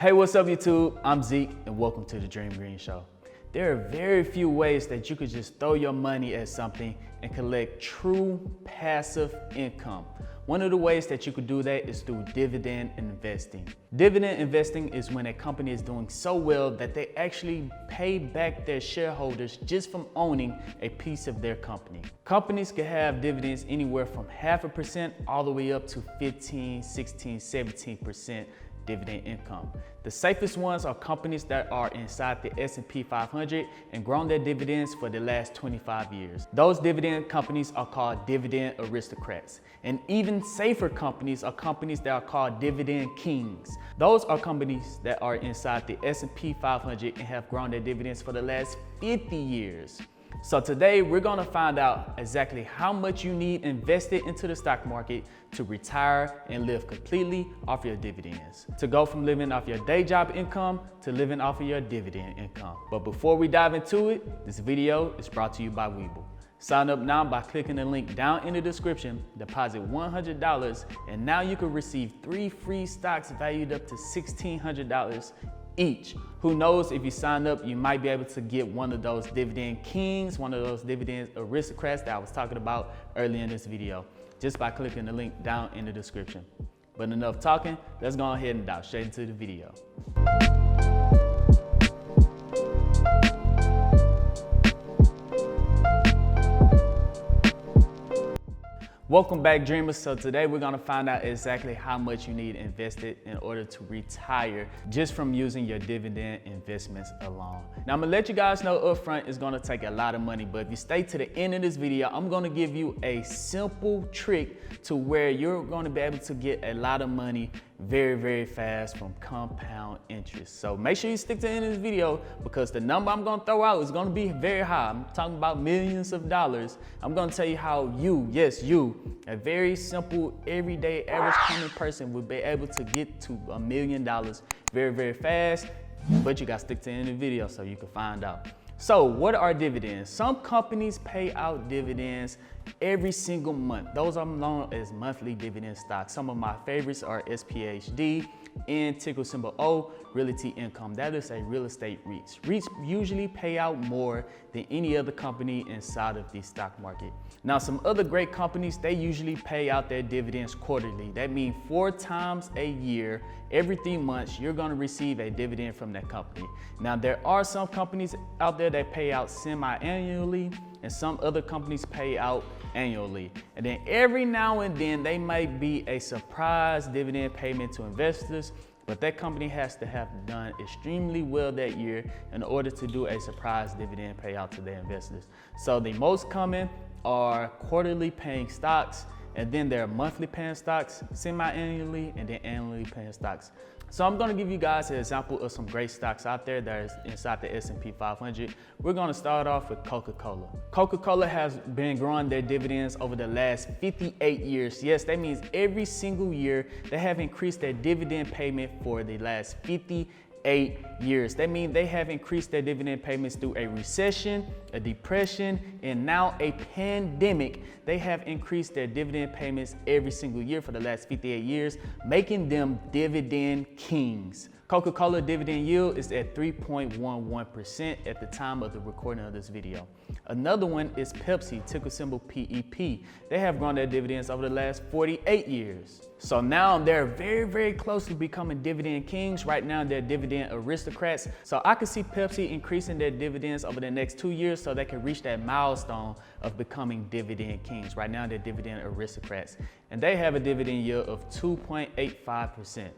Hey, what's up YouTube? I'm Zeke and welcome to the Dream Green Show. There are very few ways that you could just throw your money at something and collect true passive income. One of the ways that you could do that is through dividend investing. Dividend investing is when a company is doing so well that they actually pay back their shareholders just from owning a piece of their company. Companies can have dividends anywhere from 0.5% all the way up to 15, 16, 17% dividend income. The safest ones are companies that are inside the S&P 500 and grown their dividends for the last 25 years. Those dividend companies are called dividend aristocrats. And even safer companies are companies that are called dividend kings. Those are companies that are inside the S&P 500 and have grown their dividends for the last 50 years. So today we're gonna find out exactly how much you need invested into the stock market to retire and live completely off your dividends. To go from living off your day job income to living off of your dividend income. But before we dive into it, this video is brought to you by Webull. Sign up now by clicking the link down in the description, deposit $100, and now you can receive 3 free stocks valued up to $1,600 each. Who knows, if you sign up, you might be able to get one of those dividend kings, one of those dividend aristocrats that I was talking about earlier in this video, just by clicking the link down in the description. But enough talking, let's go ahead and dive straight into the video. Welcome back, dreamers. So today we're gonna find out exactly how much you need invested in order to retire just from using your dividend investments alone. Now I'm gonna let you guys know up front it's gonna take a lot of money, but if you stay to the end of this video, I'm gonna give you a simple trick to where you're gonna be able to get a lot of money very, very fast from compound interest. So make sure you stick to the end of this video because the number I'm gonna throw out is gonna be very high. I'm talking about millions of dollars. I'm gonna tell you how you, yes you, a very simple, everyday, average common person will be able to get to $1 million very, very fast, but you gotta stick to the end of the video so you can find out. So what are dividends? Some companies pay out dividends every single month. Those are known as monthly dividend stocks. Some of my favorites are SPHD and ticker symbol O, Realty Income. That is a real estate REITs. REITs usually pay out more than any other company inside of the stock market. Now, some other great companies, they usually pay out their dividends quarterly. That means 4 times a year, every 3 months, you're gonna receive a dividend from that company. Now, there are some companies out there that pay out semi-annually, and some other companies pay out annually. And then every now and then, they might be a surprise dividend payment to investors, but that company has to have done extremely well that year in order to do a surprise dividend payout to their investors. So the most common are quarterly paying stocks, and then there are monthly paying stocks, semi-annually, and then annually paying stocks. So I'm gonna give you guys an example of some great stocks out there that is inside the S&P 500. We're gonna start off with Coca-Cola. Coca-Cola has been growing their dividends over the last 58 years. Yes, that means every single year they have increased their dividend payment for the last 58 years. That means they have increased their dividend payments through a recession, a depression, and now a pandemic. They have increased their dividend payments every single year for the last 58 years, making them dividend kings. Coca-Cola dividend yield is at 3.11% at the time of the recording of this video. Another one is Pepsi, ticker symbol PEP. They have grown their dividends over the last 48 years. So now they're very, very close to becoming dividend kings. Right now they're dividend aristocrats. So I can see Pepsi increasing their dividends over the next 2 years so they can reach that milestone of becoming dividend kings. Right now they're dividend aristocrats, and they have a dividend yield of 2.85%.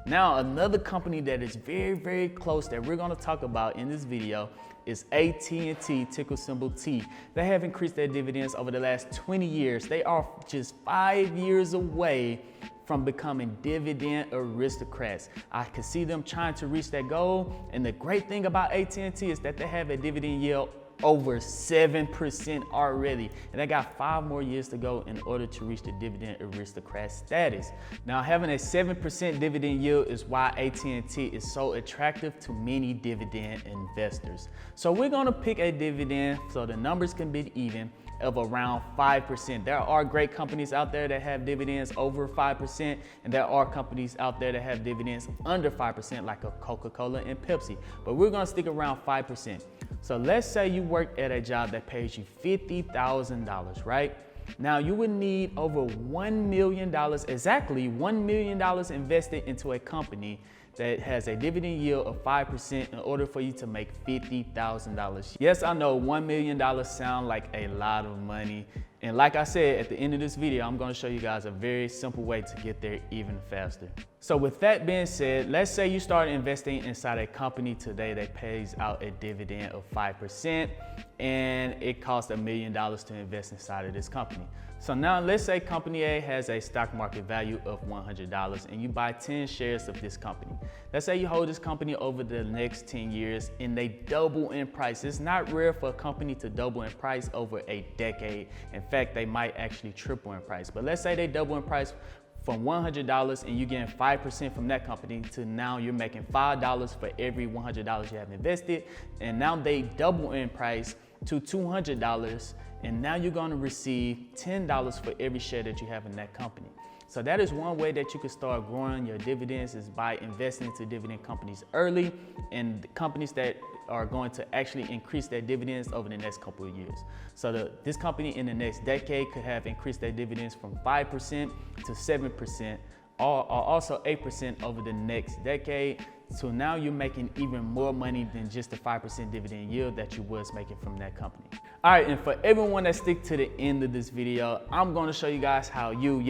Now, another company that is very, very close that we're gonna talk about in this video is AT&T, ticker symbol T. They have increased their dividends over the last 20 years. They are just 5 years away from becoming dividend aristocrats. I can see them trying to reach that goal. And the great thing about AT&T is that they have a dividend yield over 7% already, and they got 5 more years to go in order to reach the dividend aristocrat status. Now, having a 7% dividend yield is why AT&T is so attractive to many dividend investors. So we're gonna pick a dividend so the numbers can be even, of around 5%. There are great companies out there that have dividends over 5%, and there are companies out there that have dividends under 5%, like a Coca-Cola and Pepsi. But we're gonna stick around 5%. So let's say you work at a job that pays you $50,000, right? Now you would need over $1 million, exactly $1 million invested into a company that has a dividend yield of 5% in order for you to make $50,000. Yes, I know $1 million sound like a lot of money. And like I said, at the end of this video, I'm gonna show you guys a very simple way to get there even faster. So with that being said, let's say you start investing inside a company today that pays out a dividend of 5%, and it costs $1 million to invest inside of this company. So now let's say company A has a stock market value of $100 and you buy 10 shares of this company. Let's say you hold this company over the next 10 years and they double in price. It's not rare for a company to double in price over a decade. In fact, they might actually triple in price. But let's say they double in price from $100 and you're getting 5% from that company to now you're making $5 for every $100 you have invested. And now they double in price to $200. And now you're gonna receive $10 for every share that you have in that company. So that is one way that you can start growing your dividends, is by investing into dividend companies early, and companies that are going to actually increase their dividends over the next couple of years. So this company in the next decade could have increased their dividends from 5% to 7%, or also 8% over the next decade. So now you're making even more money than just the 5% dividend yield that you was making from that company. All right, and for everyone that stick to the end of this video, I'm gonna show you guys how you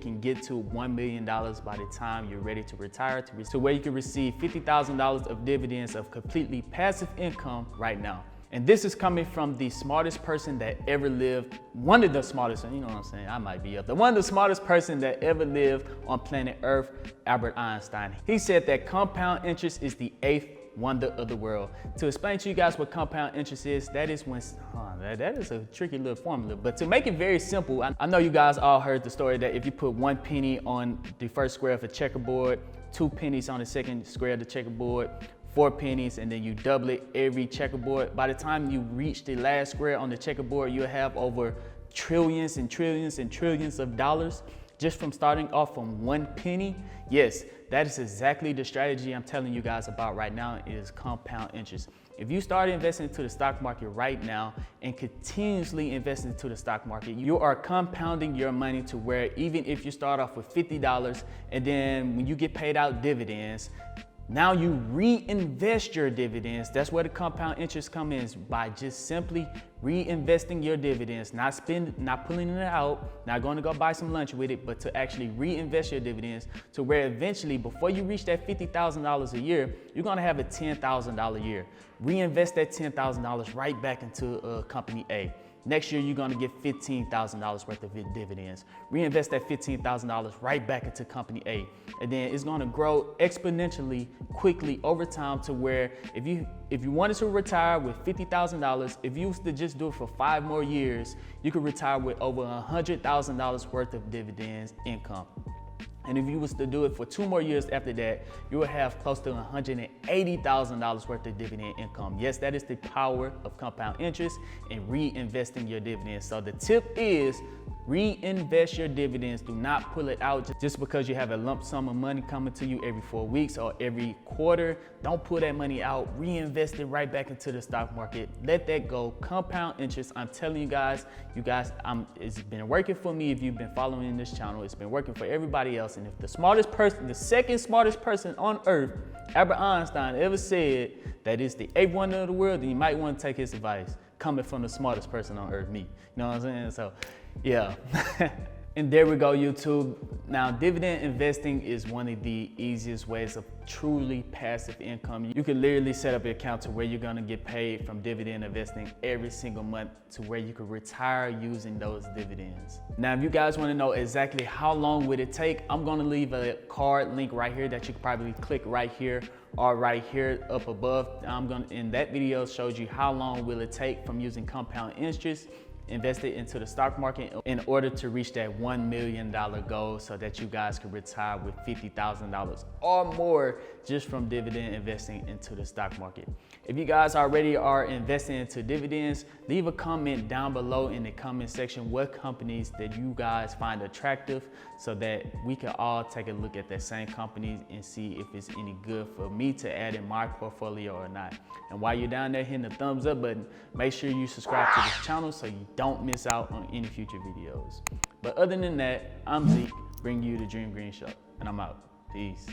can get to $1 million by the time you're ready to retire, to where you can receive $50,000 of dividends of completely passive income right now. And this is coming from the smartest person that ever lived. One of the smartest, you know what I'm saying? I might be up there. One of the smartest person that ever lived on planet Earth, Albert Einstein. He said that compound interest is the 8th wonder of the world. To explain to you guys what compound interest is, that is when, that is a tricky little formula. But to make it very simple, I know you guys all heard the story that if you put 1 penny on the first square of a checkerboard, 2 pennies on the second square of the checkerboard, 4 pennies, and then you double it every checkerboard. By the time you reach the last square on the checkerboard, you'll have over trillions and trillions and trillions of dollars just from starting off from 1 penny. Yes, that is exactly the strategy I'm telling you guys about right now, is compound interest. If you start investing into the stock market right now and continuously invest into the stock market, you are compounding your money to where even if you start off with $50 and then when you get paid out dividends, now you reinvest your dividends. That's where the compound interest comes in, by just simply reinvesting your dividends, not pulling it out, not going to go buy some lunch with it, but to actually reinvest your dividends to where eventually, before you reach that $50,000 a year, you're going to have a $10,000 a year. Reinvest that $10,000 right back into company A. Next year, you're gonna get $15,000 worth of dividends. Reinvest that $15,000 right back into company A. And then it's gonna grow exponentially quickly over time to where if you wanted to retire with $50,000, if you was to just do it for 5 more years, you could retire with over $100,000 worth of dividends income. And if you was to do it for 2 more years after that, you will have close to $180,000 worth of dividend income. Yes, that is the power of compound interest and reinvesting your dividends. So the tip is reinvest your dividends. Do not pull it out just because you have a lump sum of money coming to you every 4 weeks or every quarter. Don't pull that money out. Reinvest it right back into the stock market. Let that go. Compound interest. I'm telling you guys, it's been working for me. If you've been following this channel, it's been working for everybody else. And if the smartest person, the second smartest person on earth, Albert Einstein, ever said that it's the 8th wonder of the world, then you might want to take his advice, coming from the smartest person on earth, me. You know what I'm saying? So, yeah. And there we go, YouTube. Now, dividend investing is one of the easiest ways of truly passive income. You can literally set up an account to where you're gonna get paid from dividend investing every single month to where you can retire using those dividends. Now, if you guys wanna know exactly how long would it take, I'm gonna leave a card link right here that you can probably click right here or right here up above. In that video shows you how long will it take from using compound interest invested into the stock market in order to reach that $1 million goal so that you guys can retire with $50,000 or more just from dividend investing into the stock market. If you guys already are investing into dividends, leave a comment down below in the comment section what companies that you guys find attractive so that we can all take a look at that same companies and see if it's any good for me to add in my portfolio or not. And while you're down there hitting the thumbs up button, make sure you subscribe to this channel so you don't miss out on any future videos. But other than that, I'm Zeke, bringing you the Dream Green Show, and I'm out. Peace.